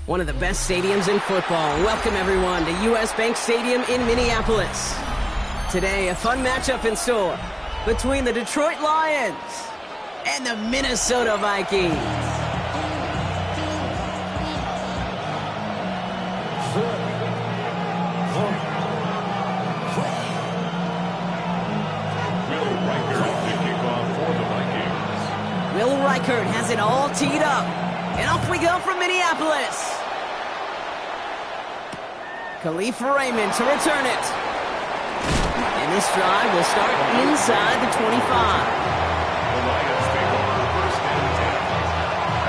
One of the best stadiums in football. Welcome, everyone, to U.S. Bank Stadium in Minneapolis. Today, a fun matchup in store between the Detroit Lions and the Minnesota Vikings. Will Reichert has it all teed up. And off we go from Minneapolis. Khalif Raymond to return it. And this drive will start inside the 25. The Lions take over first and 10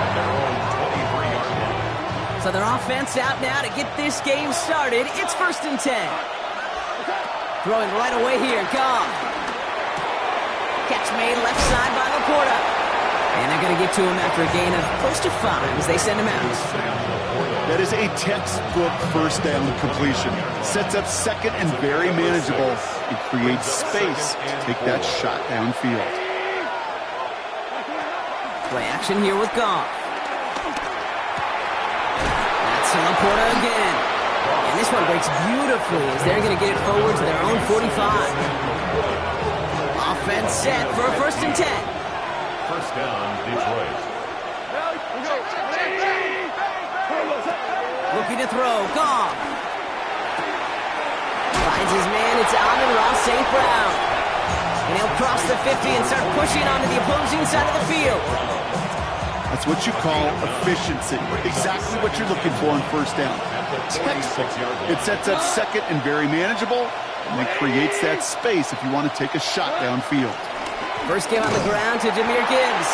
at their own 23-yard line. So their offense out now to get this game started. It's first and 10. Throwing right away here, Goff. Catch made left side by Laporta. And they're going to get to him after a gain of close to 5 as they send him out. That is a textbook first down completion. Sets up second and very manageable. It creates space to take that shot downfield. Play action here with Goff. That's Laporta again. And this one breaks beautifully as they're going to get it forward to their own 45. Offense set for a first and 10. First down, Detroit. Looking to throw, Goff. Finds his man, it's Amon-Ra St. Brown. And he'll cross the 50 and start pushing onto the opposing side of the field. That's what you call efficiency. Exactly what you're looking for on first down. Textbook. It sets up second and very manageable, and it creates that space if you want to take a shot downfield. First game on the ground to Jahmyr Gibbs.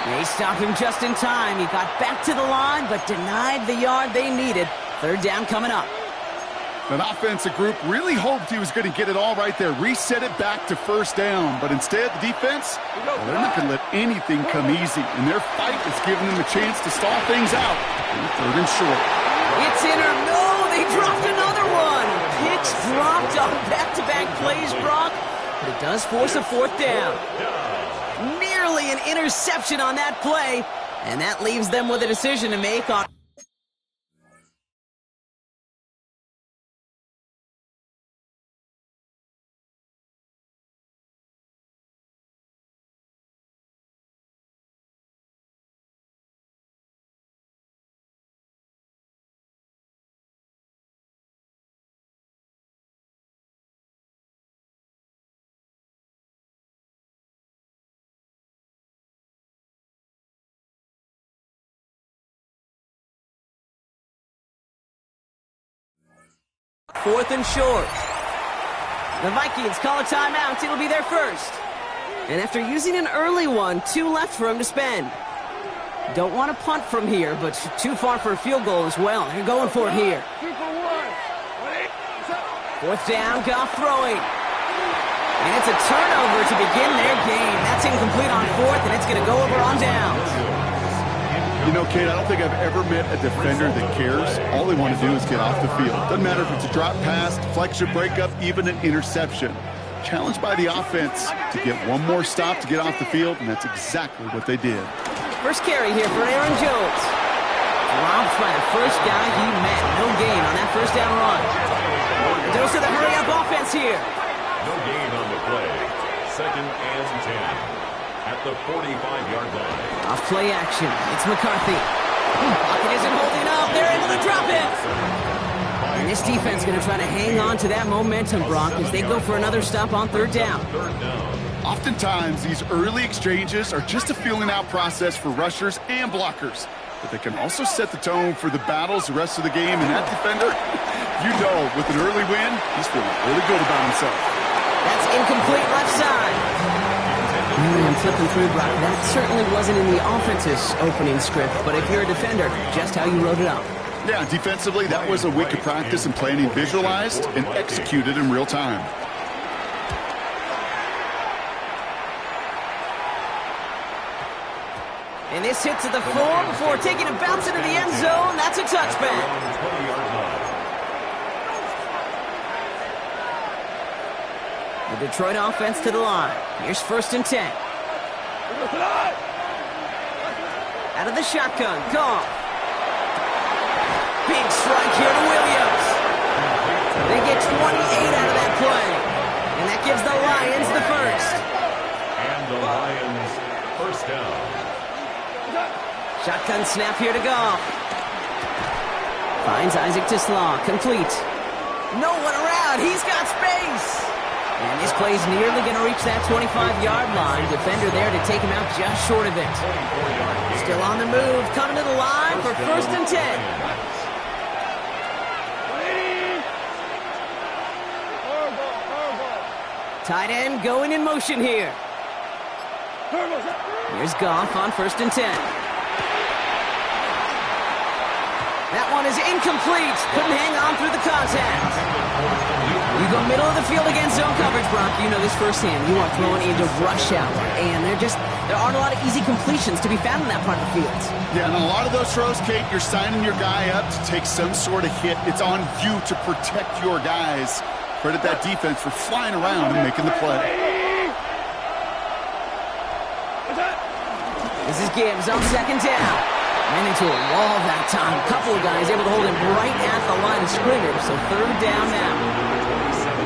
They stopped him just in time. He got back to the line, but denied the yard they needed. Third down coming up. That offensive group really hoped he was going to get it all right there, reset it back to first down. But instead, the defense, well, they're not going to let anything come easy. And their fight is giving them a chance to stall things out. Third and short. It's in or no, they dropped another one. Picks dropped on back-to-back plays, Brock. But it does force a fourth down. Nearly an interception on that play. And that leaves them with a decision to make on... Fourth and short. The Vikings call a timeout. It'll be their first. And after using an early one, 2 left for him to spend. Don't want to punt from here, but too far for a field goal as well. They're going for it here. Fourth down, Goff throwing. And it's a turnover to begin their game. That's incomplete on fourth, and it's going to go over on downs. You know, Kate, I don't think I've ever met a defender that cares. All they want to do is get off the field. Doesn't matter if it's a drop pass, deflection, breakup, even an interception. Challenged by the offense to get one more stop to get off the field, and that's exactly what they did. First carry here for Aaron Jones. Robbed by the first guy he met. No gain on that first down run. Goes to the hurry-up offense here. No gain on the play. Second and 10 at the 45-yard line. Off play action. It's McCarthy. Pocket isn't holding up. They're able to drop it. And this defense is going to try to hang on to that momentum, Brock, as they go for another stop on third down. Oftentimes, these early exchanges are just a feeling-out process for rushers and blockers. But they can also set the tone for the battles the rest of the game. And that defender, you know, with an early win, he's feeling really good about himself. That's incomplete left side. I'm flipping through, Brock. That certainly wasn't in the offense's opening script, but if you're a defender, just how you wrote it up. Yeah, defensively, that was a week of practice and planning visualized and executed in real time. And this hits at the 4 before taking a bounce into the end zone. That's a touchback. The Detroit offense to the line. Here's first and 10. Out of the shotgun, Goff. Big strike here to Williams. They get 28 out of that play. And that gives the Lions the first. And the Lions first down. Shotgun snap here to Goff. Finds Isaac to Slaw. Complete. No one around. He's got space. And this play's nearly going to reach that 25-yard line. Defender there to take him out just short of it. Still on the move. Coming to the line for first and 10. Tight end going in motion here. Here's Goff on first and 10. That one is incomplete. Couldn't hang on through the contact. You go middle of the field against zone coverage, Brock. You know this firsthand. You are throwing into rush hour. And there aren't a lot of easy completions to be found in that part of the field. Yeah, and on a lot of those throws, Kate, you're signing your guy up to take some sort of hit. It's on you to protect your guys. Credit that defense for flying around and making the play. This is Gibbs on second down. Ran into a wall that time. A couple of guys able to hold him right at the line of scrimmage. So third down now.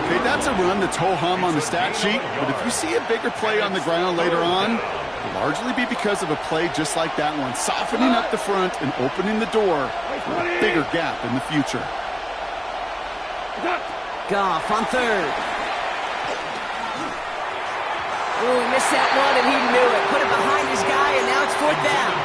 Okay, that's a run that's ho-hum on the stat sheet. But if you see a bigger play on the ground later on, it'll largely be because of a play just like that one. Softening up the front and opening the door for a bigger gap in the future. Goff on third. Oh, he missed that one, and he knew it. Put it behind his guy, and now it's fourth down.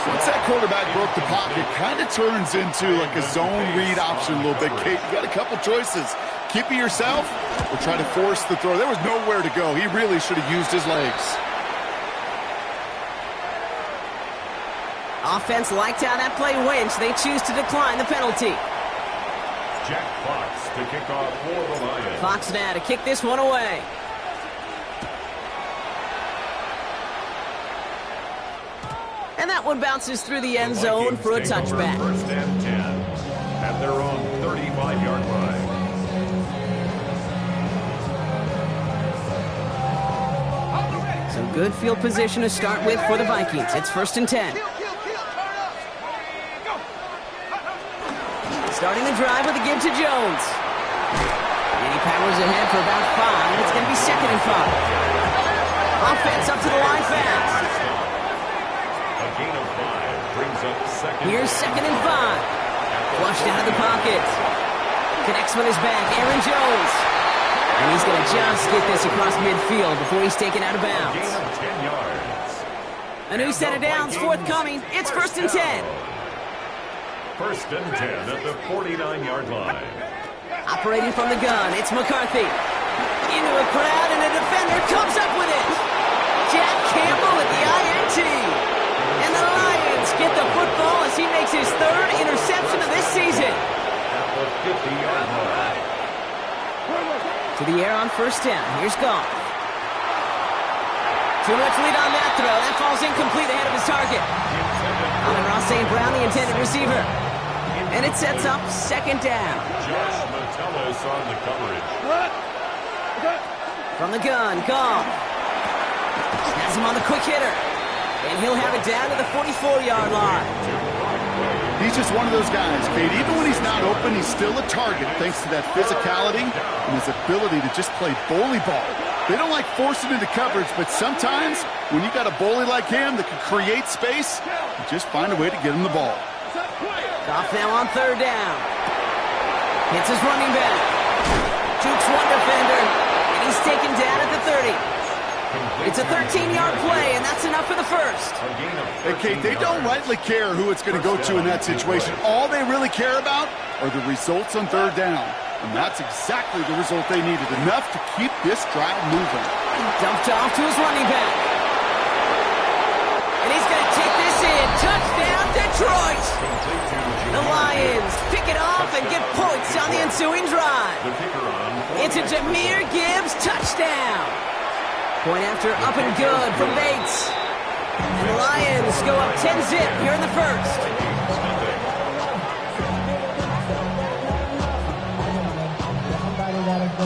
Once that quarterback broke the pocket, it kind of turns into like a zone read option a little bit. Kate, you got a couple choices. Keep it yourself or try to force the throw. There was nowhere to go. He really should have used his legs. Offense liked how that play went. They choose to decline the penalty. Jack Fox to kick off for the Lions. Fox now to kick this one away. And that one bounces through the end zone for a touchback. First and 10 at their own 35-yard line. So good field position to start with for the Vikings. It's first and 10. Starting the drive with a give to Jones. And he powers ahead for about 5. It's going to be second and 5. Offense up to the line fast. A gain of 5 brings up second. Here's second and 5. Flushed out of the pocket. Connects with his back. Aaron Jones. And he's going to just get this across midfield before he's taken out of bounds. Gain of 10 yards. A new set of downs forthcoming. It's first and 10. First and 10 at the 49-yard line. Operating from the gun, it's McCarthy. Into a crowd, and a defender comes up with it. Jack Campbell with the INT. And the Lions get the football as he makes his third interception of this season. At the 50-yard line. To the air on first down. Here's Goff. Too much lead on that throw. That falls incomplete ahead of his target. Amon-Ra St. Brown, the intended receiver. And it sets up second down. Josh Metellus on the coverage. From the gun, Goff. Has him on the quick hitter. And he'll have it down to the 44-yard line. He's just one of those guys, Kate. Even when he's not open, he's still a target thanks to that physicality and his ability to just play bully ball. They don't like forcing into coverage, but sometimes when you got a bully like him that can create space, you just find a way to get him the ball. Goff now on third down. Hits his running back. Jukes one defender, and he's taken down at the 30. It's a 13-yard play, and that's enough for the first. Hey, Kate, they don't rightly care who it's going to go to in that situation. All they really care about are the results on third down. And that's exactly the result they needed. Enough to keep this drive moving. Dumped off to his running back. And he's going to take this in. Touchdown, Detroit! The Lions pick it off and get points on the ensuing drive. It's a Jahmyr Gibbs touchdown. Point after up and good from Bates. And the Lions go up 10-zip here in the first.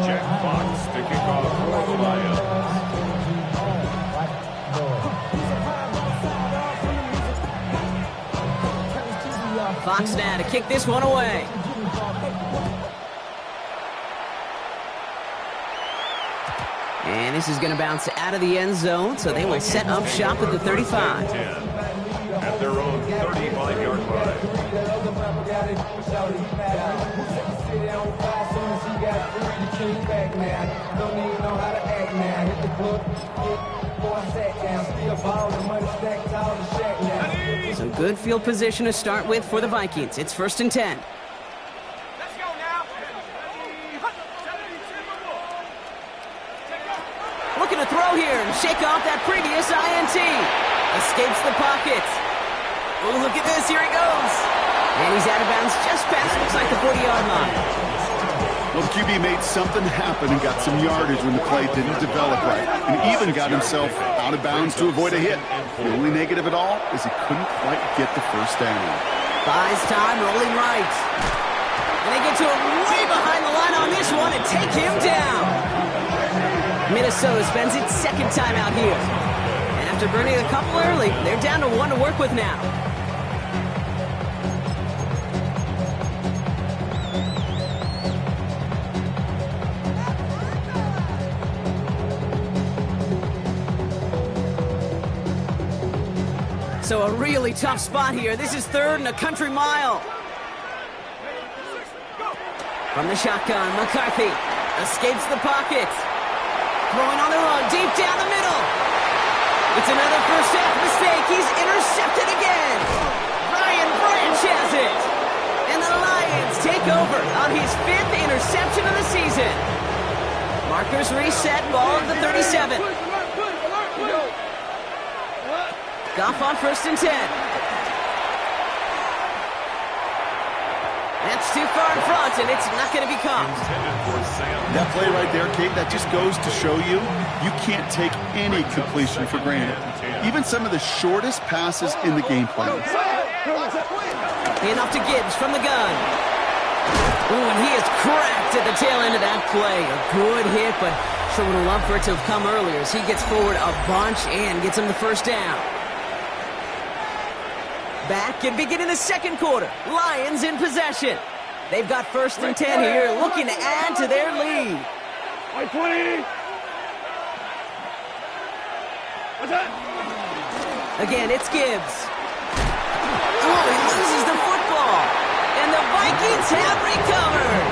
Jack Fox to kick off for the Lions. Fox now to kick this one away. And this is going to bounce out of the end zone, so they will set up shop at the 35. At their own 35-yard line. So good field position to start with for the Vikings. It's 1st and 10. Looking to throw here and shake off that previous INT. Escapes the pocket. Oh, look at this. Here he goes. And he's out of bounds just past, looks like the 40-yard line. Well, the QB made something happen and got some yardage when the play didn't develop right, and even got himself out of bounds to avoid a hit. The only negative at all is he couldn't quite get the first down. Buys time, rolling right. And they get to him way behind the line on this one and take him down. Minnesota spends its second time out here. And after burning a couple early, they're down to one to work with now. So a really tough spot here. This is 3rd and a country mile. From the shotgun, McCarthy escapes the pocket. Throwing on the run, deep down the middle. It's another first half mistake. He's intercepted again. Ryan Branch has it. And the Lions take over on his 5th interception of the season. Markers reset, ball at the 37. Goff on 1st and 10. That's too far in front, and it's not going to be caught. That play right there, Kate, that just goes to show you can't take any completion for granted. Even some of the shortest passes in the game plan. Enough to Gibbs from the gun. Ooh, and he is cracked at the tail end of that play. A good hit, but sure would have loved for it to have come earlier as he gets forward a bunch and gets him the first down. Back and beginning the second quarter. Lions in possession. They've got 1st and 10 here, looking to add to their lead. Again, it's Gibbs. Oh, he loses the football. And the Vikings have recovered.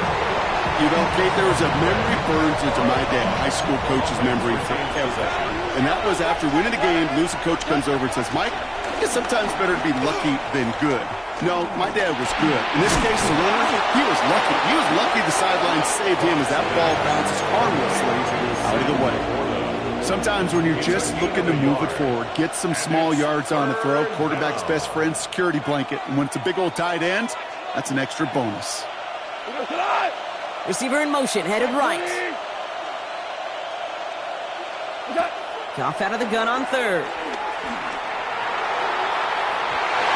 You know, Kate, there was a memory burns into my dad, high school coach's memory forever. And that was after winning a game, losing coach comes over and says, Mike, it's sometimes better to be lucky than good. No, my dad was good. In this case, the winner, he was lucky. He was lucky the sideline saved him as that ball bounces harmlessly out of the way. Sometimes when you're just looking to move it forward, get some small yards on the throw, quarterback's best friend, security blanket. And when it's a big old tight end, that's an extra bonus. Receiver in motion, headed right. Goff out of the gun on 3rd.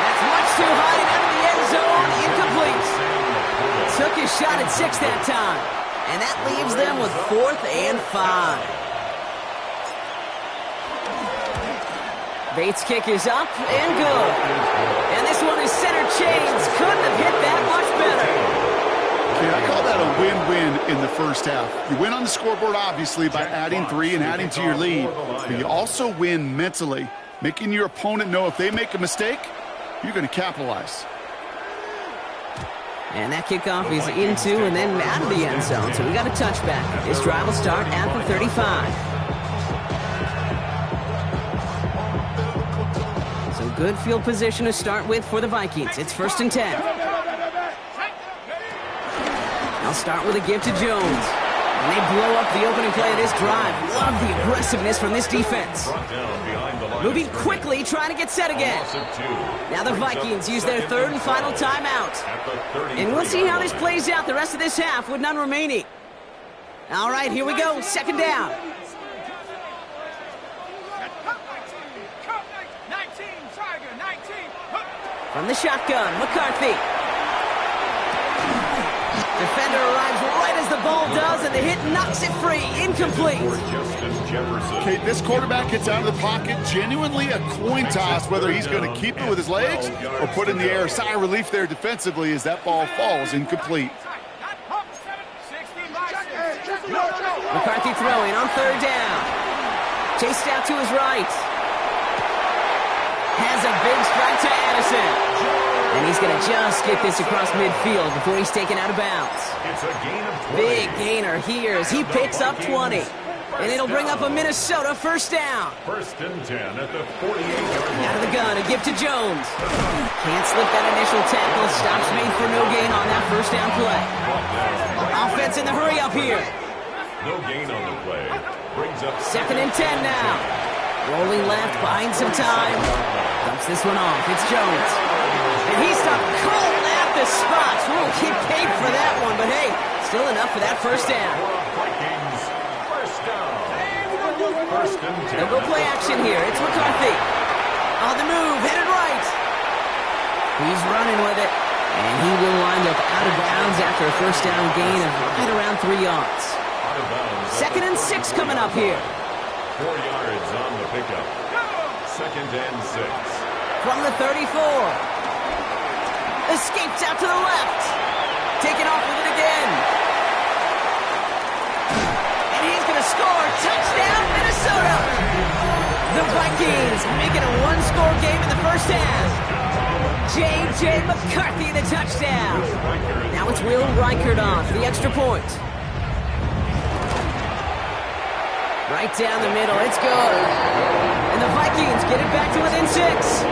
That's much too high and out of the end zone, incomplete. Took his shot at 6 that time. And that leaves them with 4th and 5. Bates' kick is up and good. And this one is center chains. Couldn't have hit that much better. Okay, I call that a win-win in the first half. You win on the scoreboard, obviously, by adding 3 and adding to your lead. But you also win mentally, making your opponent know if they make a mistake, you're going to capitalize. And that kickoff is into and then out of the end zone. So we got a touchback. This drive will start at the 35. So good field position to start with for the Vikings. It's 1st and 10. I'll start with a give to Jones. And they blow up the opening play of this drive. Love the aggressiveness from this defense. Moving quickly, trying to get set again. Now the Vikings use their 3rd and final timeout. And we'll see how this plays out the rest of this half with none remaining. All right, here we go. 2nd down. From the shotgun, McCarthy. Defender defender arrives right as the ball does, and the hit knocks it free. Incomplete. Okay, this quarterback gets out of the pocket. Genuinely a coin toss whether he's going to keep it with his legs or put it in the air. Sigh of relief there defensively as that ball falls incomplete. McCarthy throwing on third down. Chased out to his right. Has a big strike to Addison. And he's going to just get this across midfield before he's taken out of bounds. It's a gain of 20. Big gainer here as he picks up 20. And it'll bring up a Minnesota first down. First and 10 at the 48-yard line. Out of the gun, a give to Jones. Can't slip that initial tackle. Stops made for no gain on that first down play. Offense in the hurry up here. No gain on the play. Brings up Second and 10 now. Rolling left, buying some time. Dumps this one off. It's Jones. And he stopped cold at the spot. Ooh, he paid for that one, but hey, still enough for that first down. Vikings. First down. First and 10. They'll go play action here. It's McCarthy. On the move, headed right. He's running with it. And he will wind up out of bounds after a first down gain of right around 3 yards. Out of bounds. Second and 6 coming up here. 4 yards on the pickup. Second and 6. From the 34. Escapes out to the left. Taking off with it again. And he's going to score. Touchdown, Minnesota. The Vikings making a one-score game in the first half. J.J. McCarthy the touchdown. Now it's Will Reichert on for the extra point. Right down the middle. It's good. And the Vikings get it back to within 6.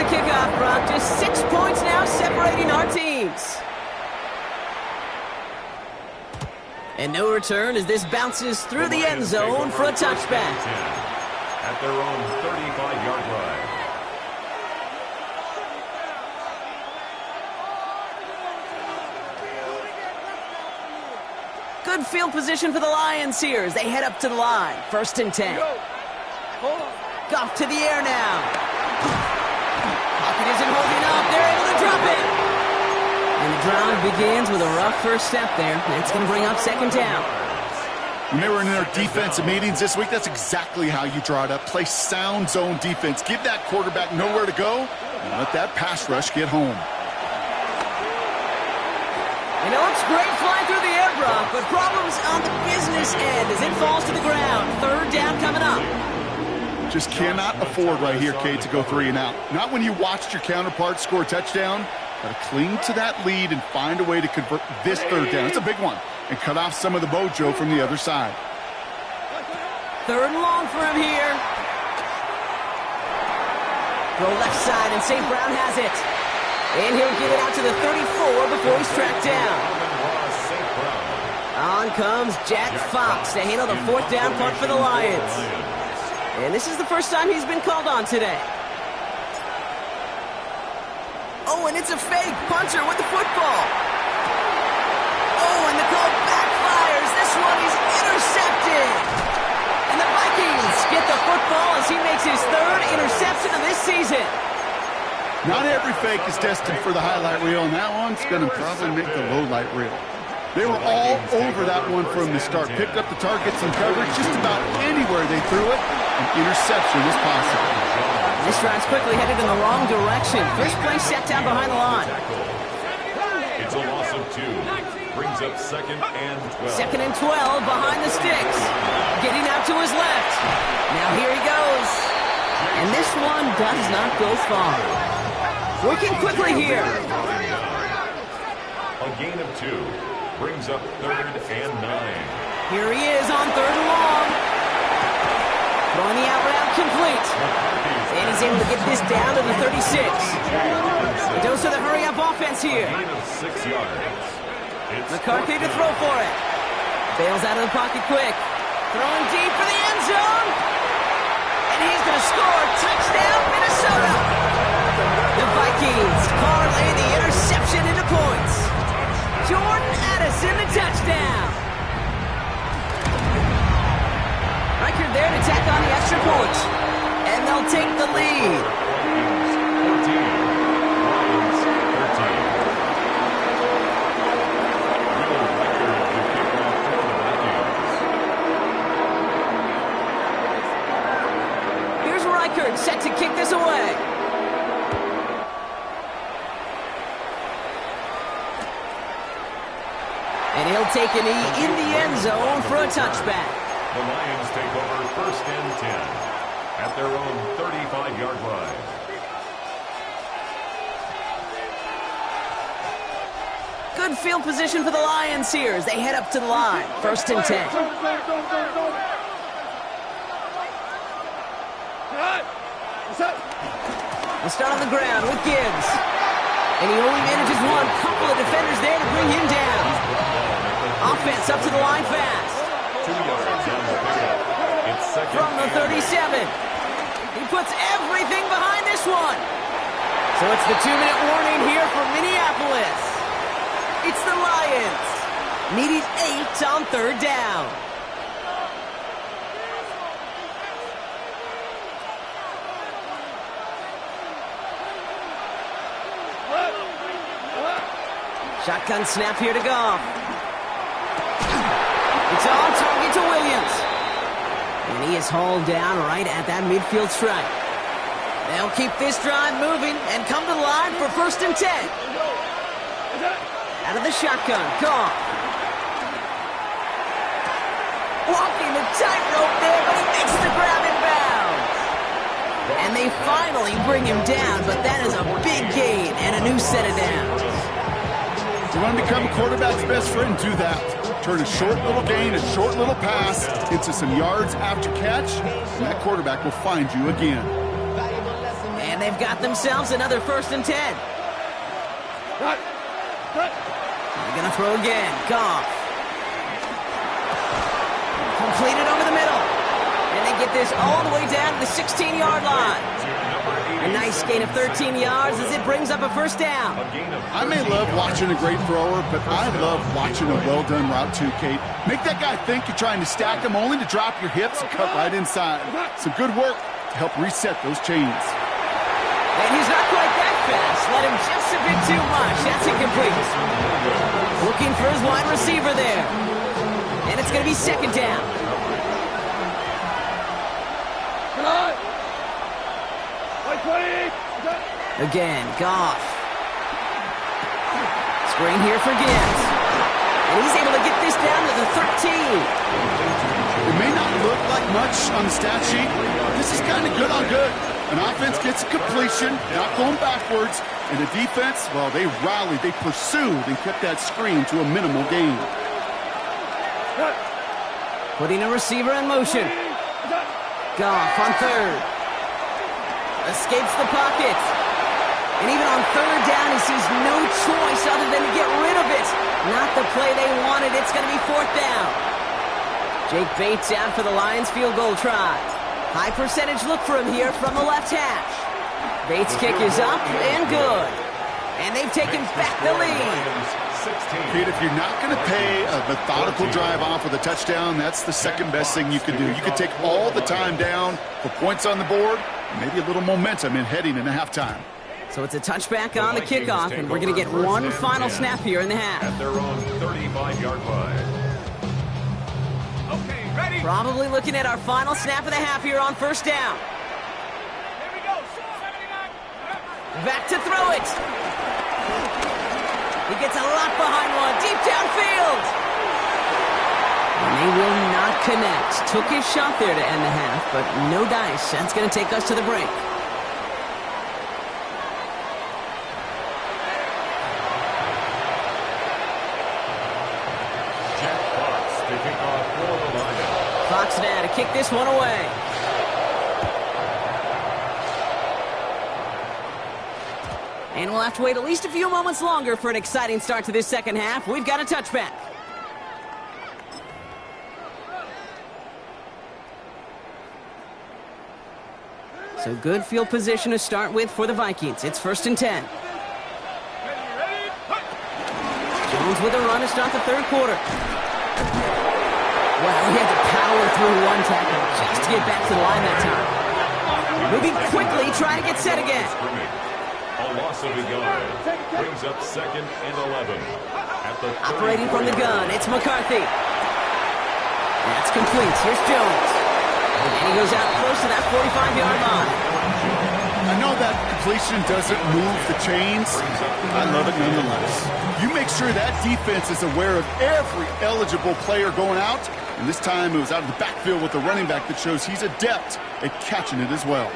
Kickoff, Brock. Just 6 points now separating our teams. And no return as this bounces through the end zone for a touchback. At their own 35-yard line. Good field position for the Lions here as they head up to the line. First and 10. Goff to the air now. Pocket isn't holding up. They're able to drop it. And the drive begins with a rough first step there. That's going to bring up second down. When they were in their defensive meetings this week, that's exactly how you draw it up. Play sound zone defense. Give that quarterback nowhere to go and let that pass rush get home. You know, it's great flying through the air, Brock, but problems on the business end as it falls to the ground. Third down coming up. Just cannot afford right here, Kate, to go 3 and out. Not when you watched your counterpart score a touchdown. Got to cling to that lead and find a way to convert this third down. It's a big one. And cut off some of the mojo from the other side. Third and long for him here. Go left side, and St. Brown has it. And he'll get it out to the 34 before he's tracked down. On comes Jack Fox to handle the fourth down punt for the Lions. And this is the first time he's been called on today. Oh, and it's a fake punter with the football. Oh, and the call backfires. This one is intercepted. And the Vikings get the football as he makes his third interception of this season. Not every fake is destined for the highlight reel, and that one's going to probably make the low light reel. They were all over that one from the start. Picked up the targets and coverage just about anywhere they threw it. An interception was possible. This drive's quickly headed in the wrong direction. First play set down behind the line. It's a loss of 2. Brings up second and 12. Second and 12 behind the sticks. Getting out to his left. Now here he goes. And this one does not go far. Working quickly here. A gain of 2. Brings up third and 9. Here he is on third and long. Throwing the out route complete. And he's able to get this down to the 36. A dose of the hurry-up offense here. Gain of 6 yards. McCarthy to throw for it. Bails out of the pocket quick. Throwing deep for the end zone. And he's going to score. Touchdown, Minnesota. The Vikings parlay the interception into points. Jordan Addison, the touchdown. All right, record there to tack on the extra point. And they'll take the lead. Vikings 14, Lions 13. Will Riker to kick off for the Vikings. Here's Reichert set to kick this away. And he'll take a knee in the end zone for a touchback. The Lions take over first and 10 at their own 35-yard line. Good field position for the Lions here as they head up to the line. First and 10. We'll start on the ground with Gibbs. And he only manages one. Couple of defenders there to bring him down. Offense up to the line fast. 2 yards on the pickup. It's second From the 37. He puts everything behind this one. So it's the 2-minute warning here for Minneapolis. It's the Lions. Needing 8 on third down. Shotgun snap here to Goff. It's on target to Williams. And he is hauled down right at that midfield stripe. They'll keep this drive moving and come to the line for first and 10. Out of the shotgun, Goff. Walking the tightrope there, but he makes the grab in bounds. And they finally bring him down, but that is a big gain and a new set of downs. You want to become a quarterback's best friend, do that. Turn a short little gain, a short little pass into some yards after catch, and that quarterback will find you again. And they've got themselves another first and 10. They're going to throw again. Goff. Completed over the middle. And they get this all the way down to the 16-yard line. A nice gain of 13 yards as it brings up a first down. I may love watching a great thrower, but I love watching a well-done route too, Kate. Make that guy think you're trying to stack him only to drop your hips and cut right inside. Some good work to help reset those chains. And he's not quite that fast. Let him just a bit too much. That's incomplete. Looking for his wide receiver there. And it's going to be second down. Again, Goff. Screen here for Gibbs. And he's able to get this down to the 13. It may not look like much on the stat sheet. This is kind of good on good. An offense gets a completion, not going backwards. And the defense, well, they rallied, they pursued, and kept that screen to a minimal gain. Putting a receiver in motion. Goff on third. Escapes the pocket. And even on third down, he sees no choice other than to get rid of it. Not the play they wanted. It's going to be fourth down. Jake Bates out for the Lions field goal try. High percentage look for him here from the left hash. Bates' kick is up and good. And they've taken back the lead. Kate, if you're not going to pay a methodical drive off with a touchdown, that's the second best thing you can do. You can take all the time down for points on the board, maybe a little momentum in heading into halftime. So it's a touchback on the kickoff, and we're going to get one final snap here in the half. At their own 35-yard line. Okay, ready? Probably looking at our final snap of the half here on first down. Here we go. Back to throw it. He gets a lot behind one, deep downfield. And they will not connect. Took his shot there to end the half, but no dice. That's going to take us to the break. Fox now to kick this one away. And we'll have to wait at least a few moments longer for an exciting start to this second half. We've got a touchback. So good field position to start with for the Vikings. It's first and 10. Jones with a run to start the third quarter. Well, he had to power power through one tackle just to get back to the line that time. Moving quickly, trying to get set again. A loss of a yard brings up 2nd and 11. At the operating from the gun, it's McCarthy. That's complete. Here's Jones. And he goes out close to that 45-yard line. I know that completion doesn't move the chains. I love it nonetheless. You make sure that defense is aware of every eligible player going out. And this time it was out of the backfield with a running back that shows he's adept at catching it as well.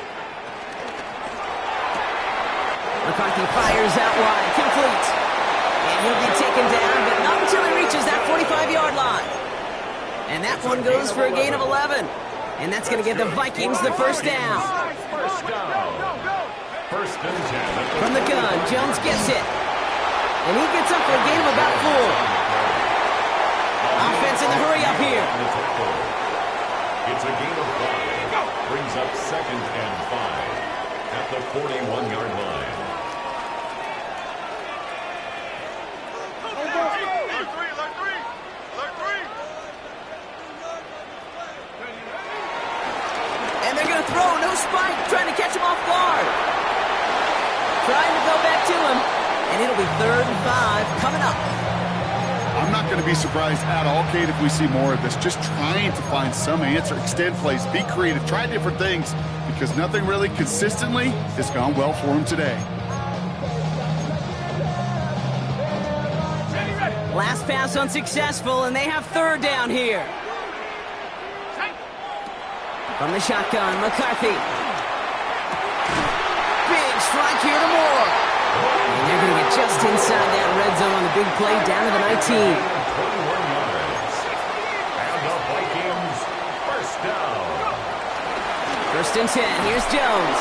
McCarthy fires out wide, complete. And he'll be taken down, but not until he reaches that 45-yard line. And that one goes for a gain of 11. And that's going to give the Vikings the first down. First and 10. From the gun, Jones gets it. And he gets up for a gain of about 4. Offense in the hurry up here. It's a gain of 5. Brings up 2nd and 5 at the 41-yard line. And they're going to throw, no spike, trying to catch him off guard. Trying to go back to him, and it'll be 3rd and 5 coming up. I'm not going to be surprised at all, Kate, if we see more of this. Just trying to find some answer, extend plays, be creative, try different things, because nothing really consistently has gone well for him today. Last pass unsuccessful, and they have 3rd down here. From the shotgun, McCarthy. Big strike here to Moore. And they're going to get just inside that red zone on the big play down to the 19. 21 yards. And the Vikings first down. 1st and 10. Here's Jones.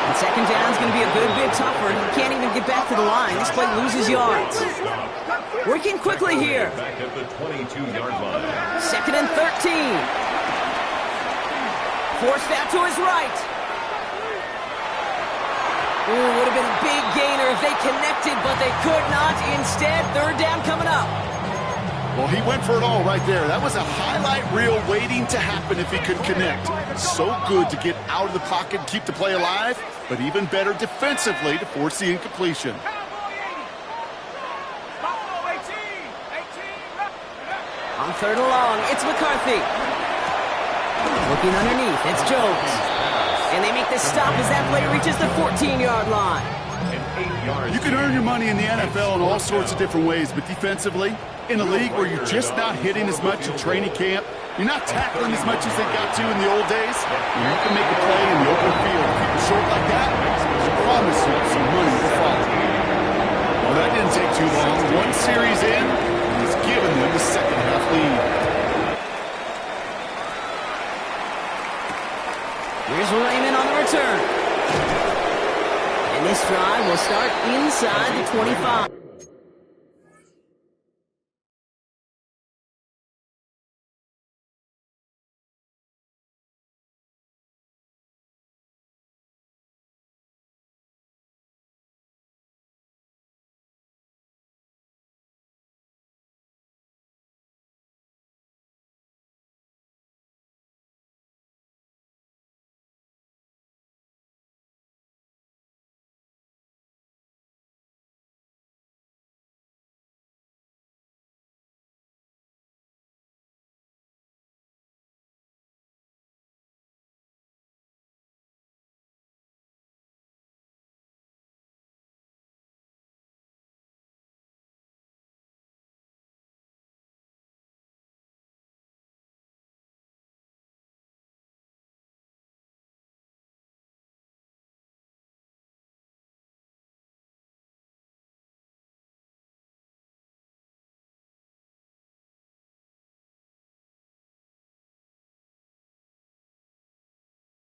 And 2nd down is going to be a good bit tougher. He can't even get back to the line. This play loses yards. Working quickly here. Back at the 22-yard line. 2nd and 13. Forced out to his right. Ooh, would have been a big gainer if they connected, but they could not. Instead, 3rd down coming up. Well, he went for it all right there. That was a highlight reel waiting to happen if he could connect. So good to get out of the pocket and keep the play alive, but even better defensively to force the incompletion. On 3rd and long, it's McCarthy. Looking underneath, it's Jones. And they make this stop as that play reaches the 14-yard line. You can earn your money in the NFL in all sorts of different ways, but defensively, in a league where you're just not hitting as much in training camp, you're not tackling as much as they got to in the old days, you can make a play in the open field. Keep it short like that, I promise you some money will follow. Well, that didn't take too long. One series in, and he's given them the second-half lead. Here's Raymond on the return. And this drive will start inside the 25.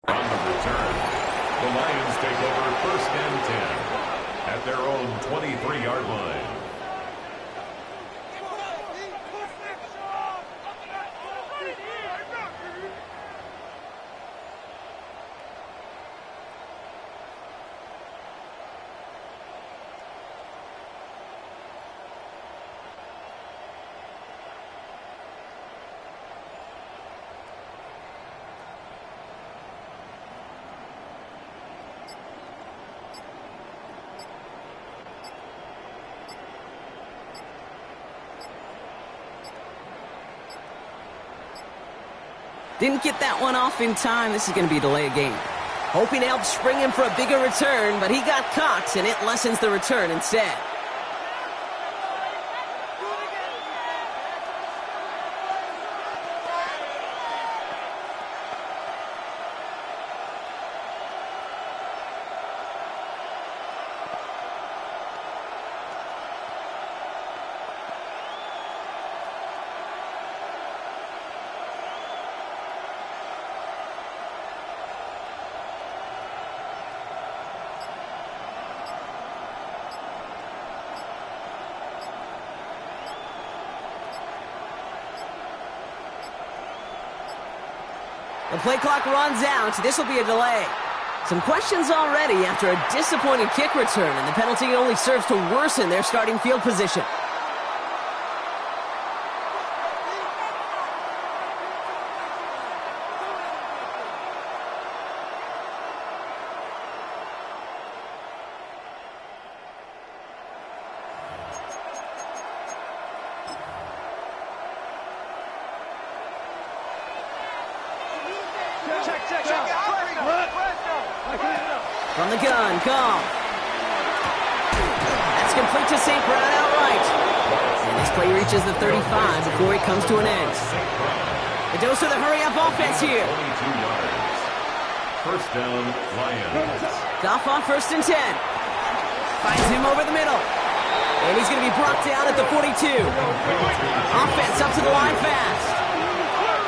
On the return, the Lions take over 1st and 10 at their own 23-yard line. Didn't get that one off in time. This is going to be a delay of game. Hoping to help spring him for a bigger return, but he got caught, and it lessens the return instead. The play clock runs out. This will be a delay. Some questions already after a disappointing kick return, and the penalty only serves to worsen their starting field position. From the gun, Goff. That's complete to St. Brown outright. And this play reaches the 35 before it comes to an end. The dose of the hurry-up offense here. 22 yards. First down, Lions. Goff on 1st and 10. Finds him over the middle. And he's going to be brought down at the 42. Offense up to the line fast.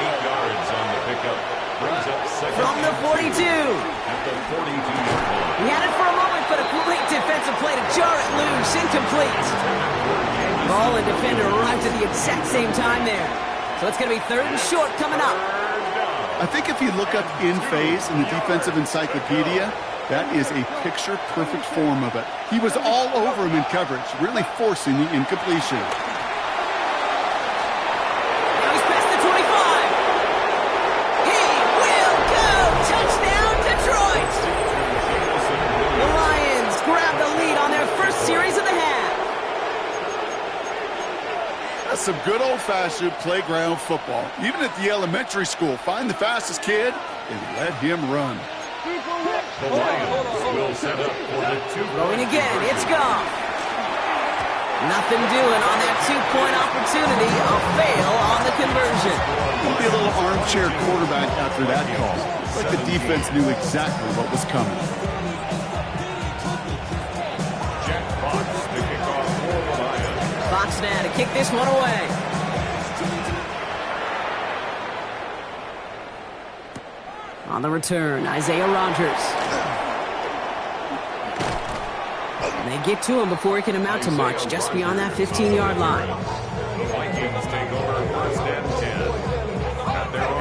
8 yards on the pickup. Brings up second. From the 42. At the 42-yard line. He had it for a moment, but a great defensive play to jar it loose. Incomplete. Ball and defender arrived at the exact same time there. So it's going to be 3rd and short coming up. I think if you look up in phase in the defensive encyclopedia, that is a picture-perfect form of it. He was all over him in coverage, really forcing the incompletion. Now he's past the 25. He will go. Touchdown, Detroit. The Lions grab the lead on their first series of the half. That's some good old-fashioned playground football. Even at the elementary school, find the fastest kid and let him run. The Lions will set up for the 2-point. Throwing again, it's Goff. Nothing doing on that 2-point opportunity. A fail on the conversion. He'll be a little armchair quarterback after that call. Like the defense knew exactly what was coming. Jack Fox, the kickoff for the Lions. Fox now to kick this one away. On the return, Isaiah Rodgers. And they get to him before he can amount to much, just beyond that 15-yard line. The Vikings take over 1st and 10.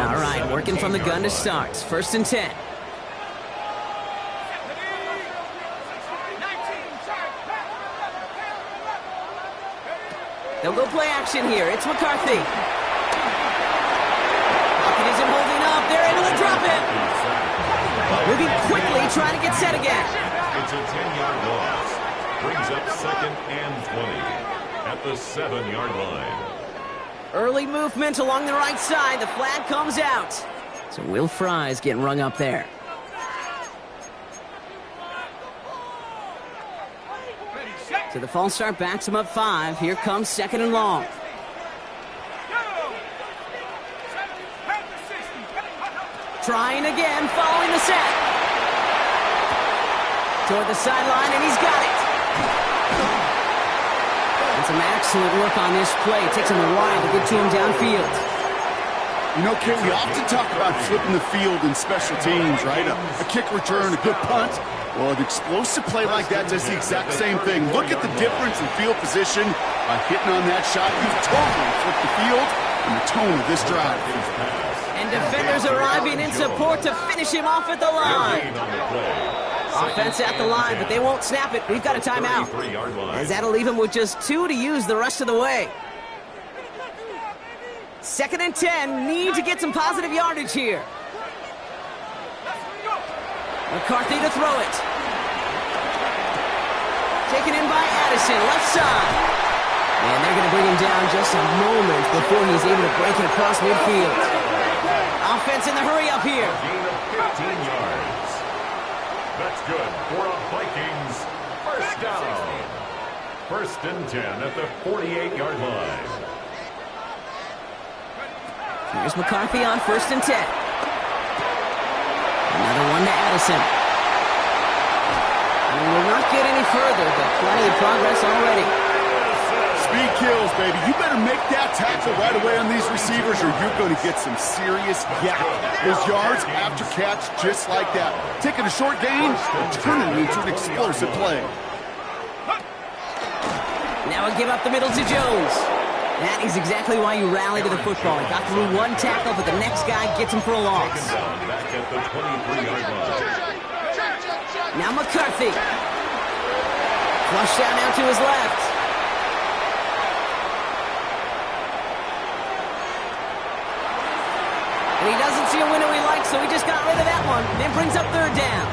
All right, working from the gun to start. 1st and 10. They'll go play action here. It's McCarthy. Pocket isn't holding up. They're able to drop it. Moving quickly, trying to get set again. It's a 10-yard loss. Brings up 2nd and 20 at the 7-yard line. Early movement along the right side. The flag comes out. So Will Fry's getting rung up there. So the false start backs him up 5. Here comes 2nd and long. Trying again, following the set. Toward the sideline, and he's got it. And some excellent work on this play. It takes him a while to get to him downfield. You know, Kate, we often talk about flipping the field in special teams, right? A kick return, a good punt. Well, an explosive play like that does the exact same thing. Look at the difference in field position by hitting on that shot. You totally flipped the field and the tone of this drive. And defenders arriving in support to finish him off at the line. Offense at the line, but they won't snap it. We've got a timeout. As that'll leave him with just 2 to use the rest of the way. 2nd and 10. Need to get some positive yardage here. McCarthy to throw it. Taken in by Addison, left side. And they're going to bring him down just a moment before he's able to break it across midfield. Offense in the hurry up here. A gain of 15 yards. That's good for a Vikings first down. First and 10 at the 48-yard line. Here's McCarthy on first and 10. Another one to Addison. And we will not get any further, but plenty of progress already. Speed kills, baby. You better make that tackle right away on these receivers or you're going to get some serious gap. Those yards after catch just like that. Taking a short gain and turning it into an explosive play. Now a give up the middle to Jones. That is exactly why you rally to the football. He got through one tackle, but the next guy gets him for a loss. Back at the 23-yard line. Now McCarthy. Flush down now to his left. And he doesn't see a window he likes, so he just got rid of that one. Then brings up third down.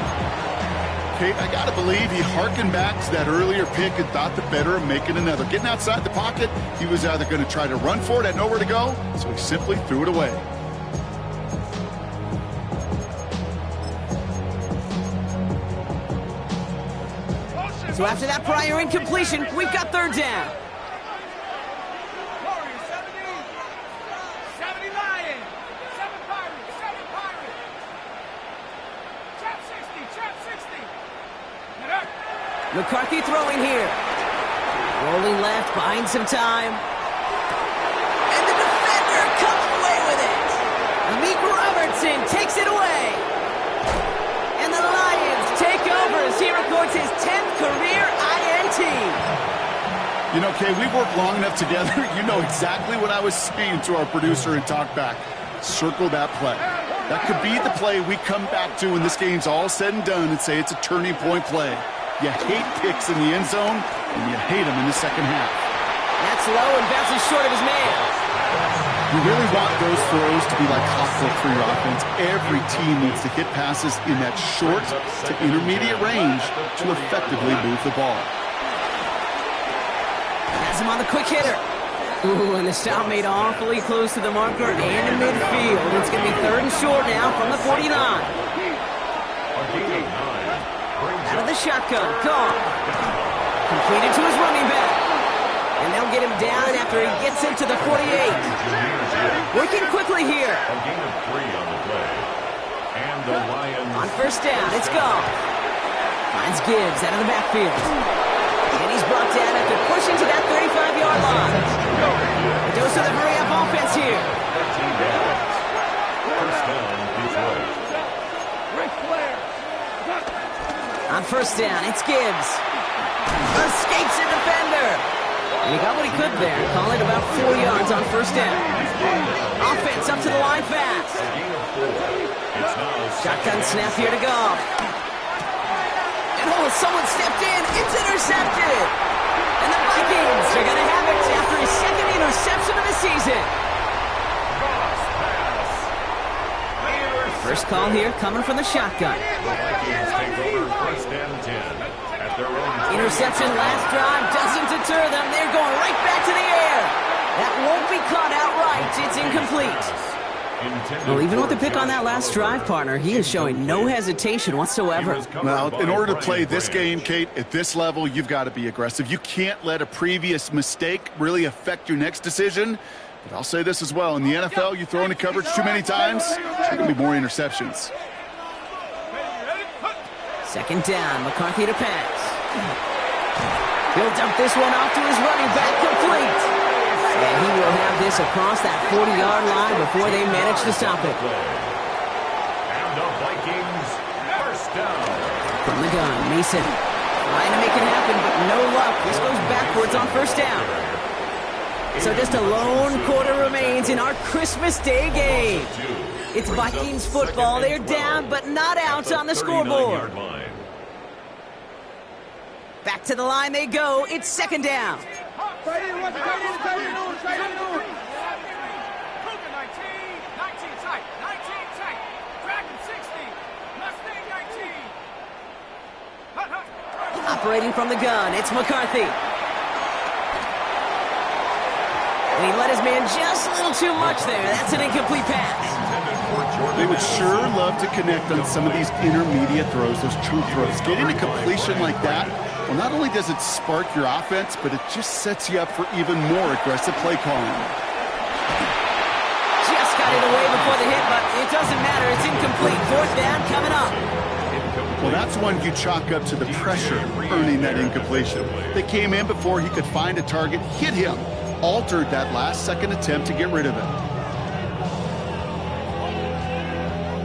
Kate, I got to believe he harkened back to that earlier pick and thought the better of making another. Getting outside the pocket, he was either going to try to run for it, had nowhere to go, so he simply threw it away. So after that prior incompletion, we've got third down. McCarthy throwing here. Rolling left, buying some time. And the defender comes away with it. Amik Robertson takes it away. And the Lions take over as he records his 10th career INT. You know, Kay, we've worked long enough together. You know exactly what I was saying to our producer and talk back. Circle that play. That could be the play we come back to when this game's all said and done and say it's a turning point play. You hate picks in the end zone, and you hate them in the second half. That's low and bounces short of his man. You really want those throws to be like clockwork for your offense. Every team needs to hit passes in that short to intermediate range to effectively move the ball. Has him on the quick hitter. Ooh, and the stop made awfully close to the marker and in midfield. It's going to be third and short now from the 49. Out of the shotgun, gone. Completed to his running back. And they'll get him down after he gets into the 48. Working quickly here. A gain of 3 on the play. And the Lions on first down, it's gone. Finds Gibbs out of the backfield. And he's brought down after pushing to that 35-yard line. A dose of the hurry-up offense here. 13 yards. First down, Detroit. On first down, it's Gibbs. Escapes a defender. And he got what he could there. Call it about 4 yards on first down. Offense up to the line fast. A gain of 4. It's now shotgun snap here to go. And oh, someone stepped in. It's intercepted. And the Vikings are going to have it after his second interception of the season. First call here coming from the shotgun. The Vikings take over first and 10 at their own. Interception last drive doesn't deter them. They're going right back to the air. That won't be caught outright. It's incomplete. Well, even with the pick on that last drive, partner, he is showing no hesitation whatsoever. Now, in order to play this game, Kate, at this level, you've got to be aggressive. You can't let a previous mistake really affect your next decision. But I'll say this as well. In the NFL, you throw into coverage too many times, there's going to be more interceptions. Second down, McCarthy to pass. He'll dump this one off to his running back, complete. And he will have this across that 40-yard line before they manage to stop it. And the Vikings first down. From the gun, Mason trying to make it happen, but no luck. This goes backwards on first down. So just a lone quarter remains in our Christmas Day game. It's Vikings football. They're down, but not out on the scoreboard. Back to the line they go. It's second down. Operating from the gun, it's McCarthy. And he let his man just a little too much there. That's an incomplete pass. They would sure love to connect on some of these intermediate throws, those true throws. Getting a completion like that, well, not only does it spark your offense, but it just sets you up for even more aggressive play calling. Just got it away before the hit, but it doesn't matter. It's incomplete. Fourth down coming up. Well, that's one you chalk up to the pressure earning that incompletion. They came in before he could find a target, hit him, altered that last-second attempt to get rid of it.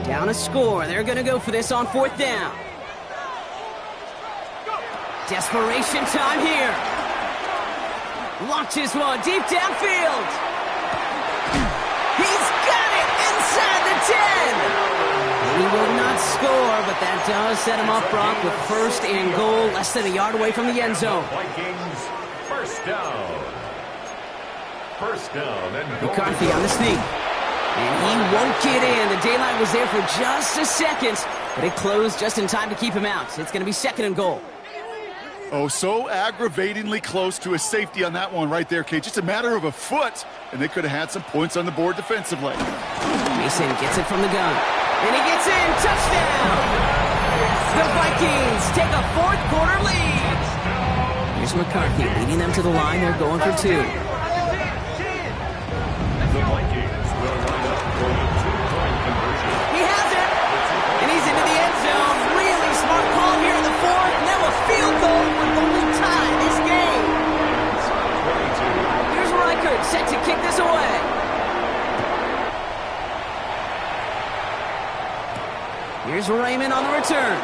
Down a score. They're going to go for this on fourth down. Desperation time here. Launches one deep downfield. He's got it inside the 10. He will not score, but that does set him up, Brock, with first and goal, less than a yard away from the end zone. Vikings, first down. First down and goal. McCarthy on the sneak. And he won't get in. The daylight was there for just a second, but it closed just in time to keep him out. It's going to be second and goal. Oh, so aggravatingly close to a safety on that one right there, Kate. Just a matter of a foot, and they could have had some points on the board defensively. Mason gets it from the gun. And he gets in. Touchdown! The Vikings take a fourth-quarter lead. Here's McCarthy leading them to the line. They're going for two. The Vikings will line up for the two-point conversion. He has it. And he's into the end zone. Really smart call here in the fourth. Now a field goal would only tie this game. 22. Here's Reichert set to kick this away. Here's Raymond on the return.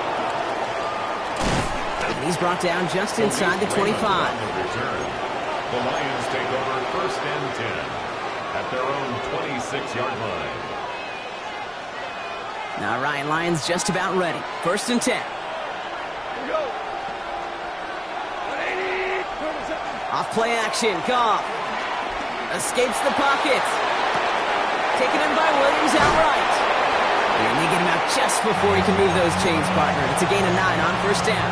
And he's brought down just inside the 25. The Lions take over first and 10 at their own 26-yard line. Now Ryan Lyons just about ready. First and 10. Off play action. Goff escapes the pocket. Taken in by Williams outright. And they get him out just before he can move those chains, partner. It's a gain of 9 on first down.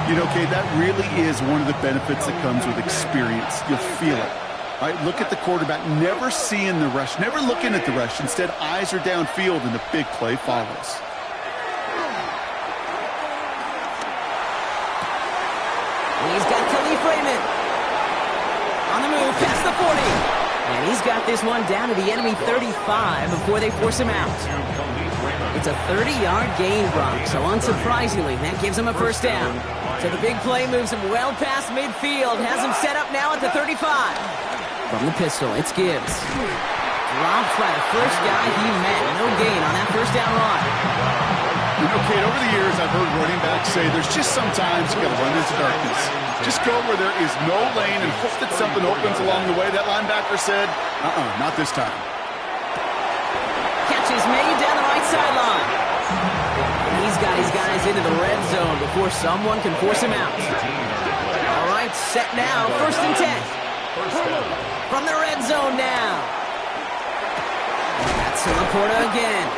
You know, Kate, that really is one of the benefits that comes with experience. You'll feel it. All right, look at the quarterback, never seeing the rush, never looking at the rush. Instead, eyes are downfield, and the big play follows. He's got Khalif Raymond on the move past the 40. And he's got this one down to the enemy 35 before they force him out. It's a 30-yard gain, Brock, so unsurprisingly, that gives him a first down. So the big play moves him well past midfield, has him set up now at the 35. From the pistol, it's Gibbs. Dropped by the first guy he met. No gain on that first down run. You know, Kate, over the years, I've heard running backs say there's just sometimes you got to run into darkness. Just go where there is no lane and hope that something opens along the way. That linebacker said, not this time. Catch is made down the right sideline. And he's got his guys into the red zone before someone can force him out. All right, set now. First and 10. From the red zone now. That's Laporta again.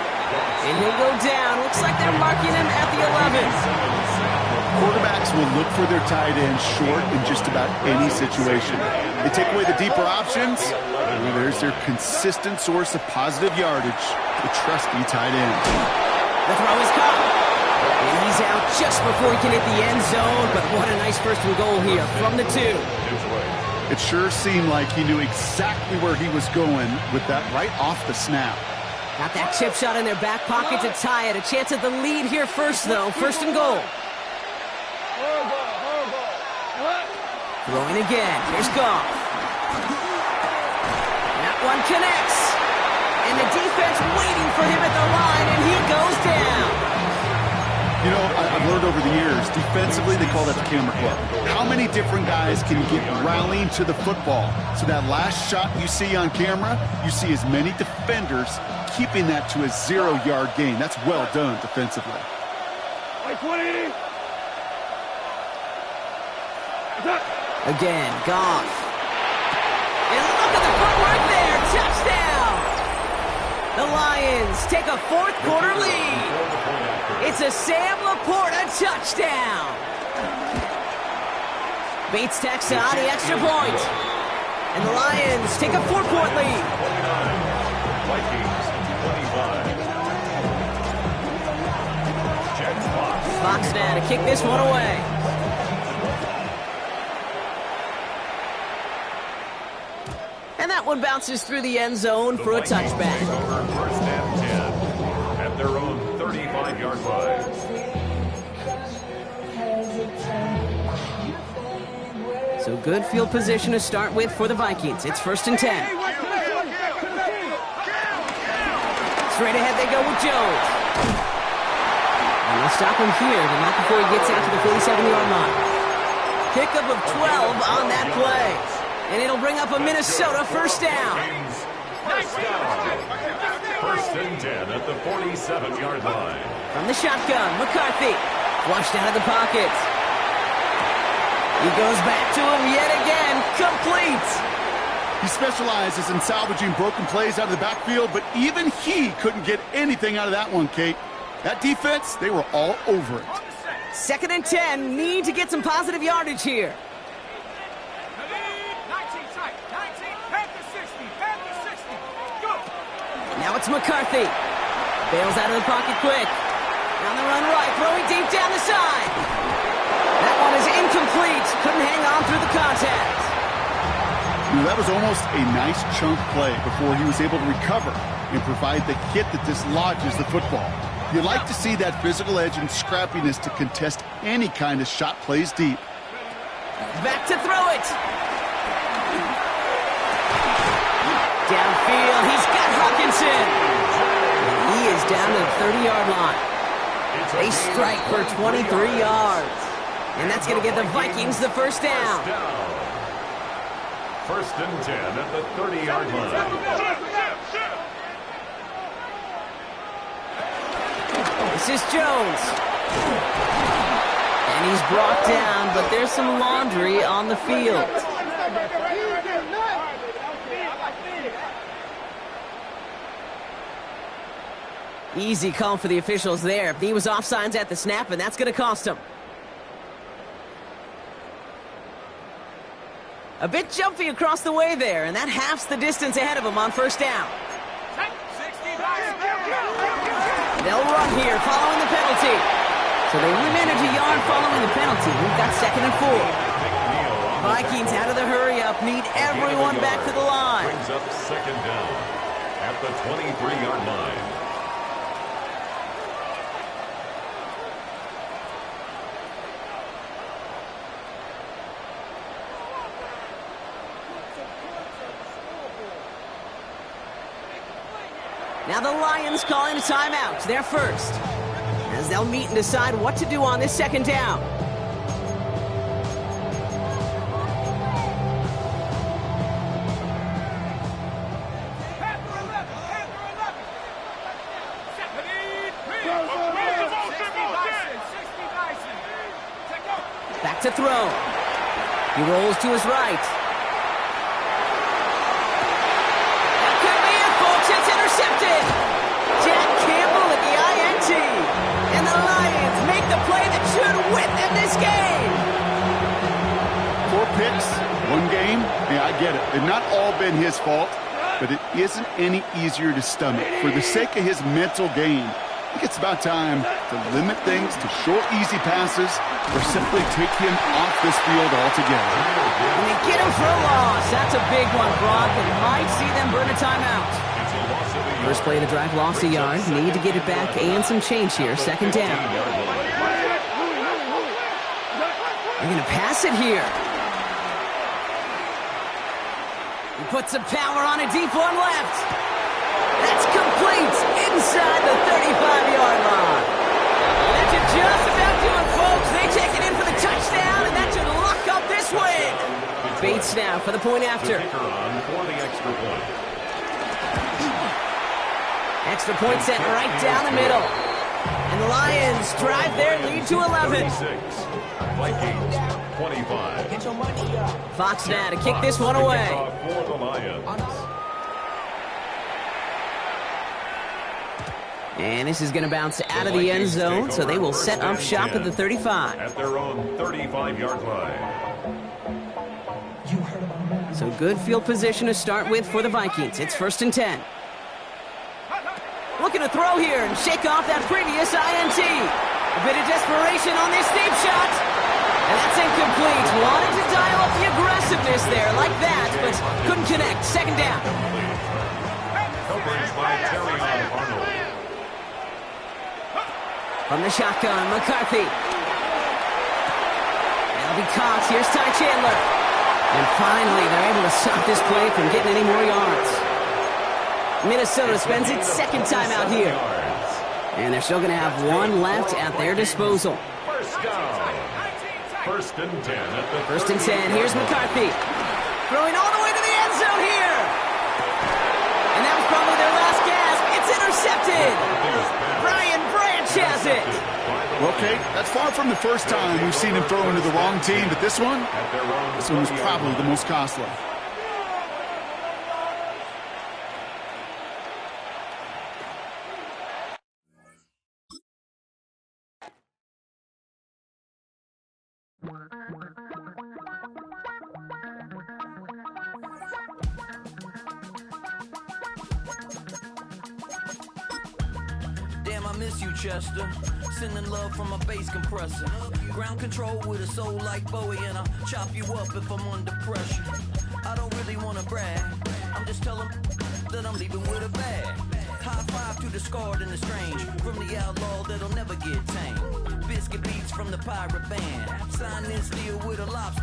And he'll go down. Looks like they're marking him at the 11. Quarterbacks will look for their tight end short in just about any situation. They take away the deeper options, and there's their consistent source of positive yardage, the trusty tight end. The throw is caught. And he's out just before he can hit the end zone, but what a nice first and goal here from the 2. It sure seemed like he knew exactly where he was going with that right off the snap. Got that chip shot in their back pocket to tie it. A chance at the lead here first, though. First and goal. Throwing again. Here's Goff. That one connects. And the defense waiting for him at the line, and he goes down. You know, I've learned over the years, defensively, they call that the camera club. How many different guys can get rallying to the football? So that last shot you see on camera, you see as many defenders keeping that to a 0-yard gain. That's well done defensively. Again, Goff. And look at the footwork there. Touchdown! The Lions take a fourth-quarter lead. It's a Sam Laporta touchdown. Bates tacks on the extra point. And the Lions take a 4-point lead. Fox now to kick this one away. And that one bounces through the end zone for a touchback. First and 10 at their own 35-yard line. So good field position to start with for the Vikings. It's first and 10. Straight ahead they go with Jones. And they'll stop him here, but not before he gets out to the 47-yard line. Pickup of 12 on that play. And it'll bring up a Minnesota first down. First down. First and 10 at the 47-yard line. From the shotgun, McCarthy. Flushed out of the pocket. He goes back to him yet again. Complete. He specializes in salvaging broken plays out of the backfield, but even he couldn't get anything out of that one, Kate. That defense, they were all over it. Second and 10. Need to get some positive yardage here. Now it's McCarthy. Bails out of the pocket quick. On the run right, throwing deep down the side. That one is incomplete. Couldn't hang on through the contact. That was almost a nice chunk play before he was able to recover and provide the hit that dislodges the football. You'd like to see that physical edge and scrappiness to contest any kind of shot plays deep. Back to throw it. Downfield, he's got Hawkinson. He is down to the 30-yard line. They strike for 23 yards. And that's going to give the Vikings the first down. First and 10 at the 30-yard line. This is Jones. And he's brought down, but there's some laundry on the field. Easy call for the officials there. He was offsides at the snap, and that's going to cost him. A bit jumpy across the way there, and that halves the distance ahead of him on first down. They'll run here following the penalty. So they manage a yard following the penalty. We've got second and 4. Vikings out of the hurry-up, need everyone back to the line. Brings up second down at the 23-yard line. Now the Lions calling a timeout. They're first, as they'll meet and decide what to do on this second down. Back to throw. He rolls to his right. Intercepted. Jack Campbell at the INT. And the Lions make the play that should win them this game. 4 picks, 1 game. Yeah, I get it. They've not all been his fault, but it isn't any easier to stomach. For the sake of his mental game, I think it's about time to limit things to short, easy passes or simply take him off this field altogether. And they get him for a loss. That's a big one, Brock, and might see them burn a timeout. First play of the drive, lost a yard. Need to get it back and some change here. Second down. They're going to pass it here. He puts some power on a deep one left. That's complete inside the 35-yard line. That should just about do it, folks. They take it in for the touchdown, and that should lock up this win. Bates now for the point after. The kicker on for the extra point. Extra point set right down the middle. And the Lions drive their lead to 11. 36, Vikings 25. Fox now to kick this one away. For the Lions. And this is going to bounce out of the end zone, so they will set up shop at the 35. At their own 35-yard line. So good field position to start with for the Vikings. It's first and 10. Looking to throw here and shake off that previous INT. A bit of desperation on this deep shot. And that's incomplete. Wanted to dial up the aggressiveness there like that, but couldn't connect. Second down. Coverage by Terry Arnold. From the shotgun, McCarthy. That'll be caught. Here's Ty Chandler. And finally, they're able to stop this play from getting any more yards. Minnesota spends its second time out here. And they're still going to have one left at their disposal. First down. First and 10 at the First and 10. Here's McCarthy. Throwing all the way to the end zone here. And that was probably their last gasp. It's intercepted. Brian Branch has it. Well, Kate, that's far from the first time we've seen him throw into the wrong team, but this one was probably the most costly. Damn, I miss you, Chester. Sending love from a bass compressor. Ground control with a soul like Bowie, and I'll chop you up if I'm under pressure. I don't really want to brag. I'm just telling that I'm leaving with a bag. High five to the scarred and the strange. From the outlaw that'll never get tamed. Biscuit beats from the pirate band. Sign this deal with a lobster.